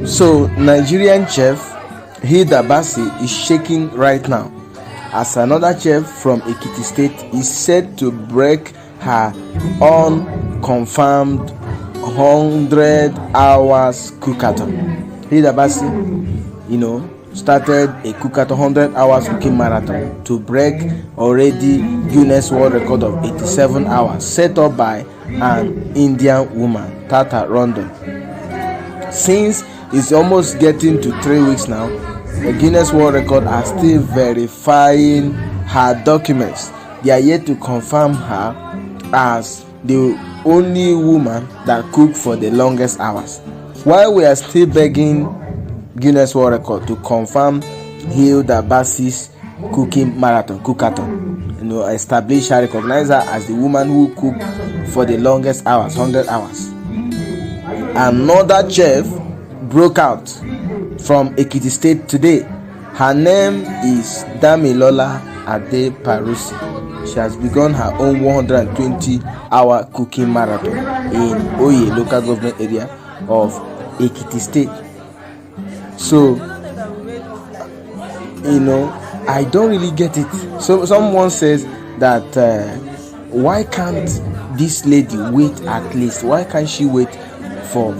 So Nigerian chef Hilda Baci is shaking right now, as another chef from Ekiti State is said to break her unconfirmed 100 hours cook-a-thon. Hilda Baci, started a cook-a-thon 100 hours cooking marathon to break already Guinness World Record of 87 hours set up by an Indian woman, Tata Rondon. Since it's almost getting to 3 weeks now, the Guinness World Record are still verifying her documents. They are yet to confirm her as the only woman that cooked for the longest hours. While we are still begging Guinness World Record to confirm Hilda Baci's cooking marathon, cook-a-thon, establish her, recognize her as the woman who cooked for the longest hours, 100 hours. Another chef broke out from Ekiti State today. Her name is Damilola Adeparusi. She has begun her own 120-hour cooking marathon in Oye Local Government Area of Ekiti State. So, I don't really get it. So someone says that why can't this lady wait at least? Why can't she wait for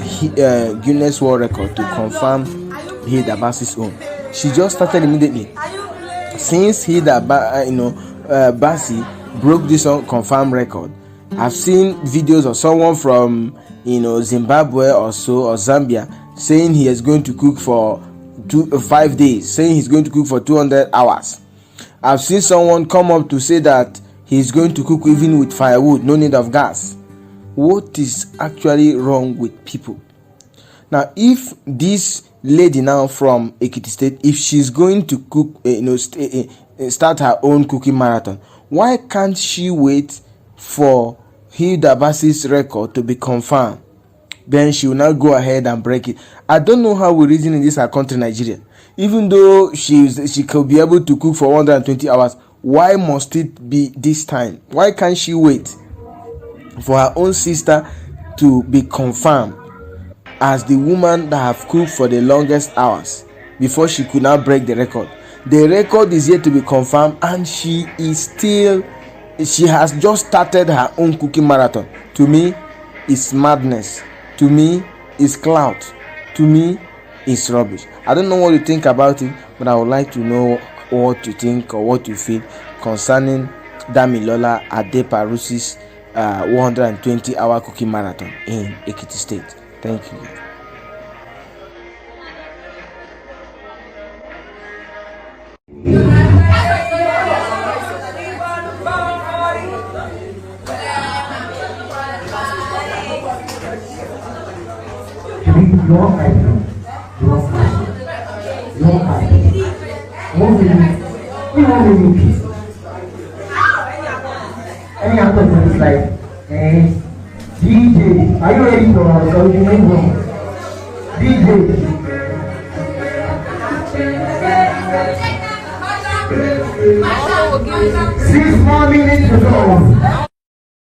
Guinness World Record to confirm Hilda Baci's own? She just started immediately. Since Hilda Baci broke this unconfirmed record, I've seen videos of someone from Zimbabwe or Zambia saying he is going to cook for 5 days, saying he's going to cook for 200 hours. I've seen someone come up to say that he's going to cook even with firewood, no need of gas. What is actually wrong with people? Now, if this lady now from Ekiti State, if she's going to cook, start her own cooking marathon, why can't she wait for Hilda Baci's record to be confirmed? Then she will now go ahead and break it. I don't know how we reason in this our country, Nigeria. Even though she could be able to cook for 120 hours, why must it be this time? Why can't she wait for her own sister to be confirmed as the woman that have cooked for the longest hours before she could now break the record? The record is yet to be confirmed, and she has just started her own cooking marathon. To me, it's madness. To me, it's clout. To me, it's rubbish. I don't know what you think about it, but I would like to know what you think or what you feel concerning Damilola Adeparusi's 120-hour cooking marathon in Ekiti State. Thank you. Your item, your item. 1 minute, 1 minute. Any other things like, DJ, are you ready for our song? DJ. 6 more minutes to go.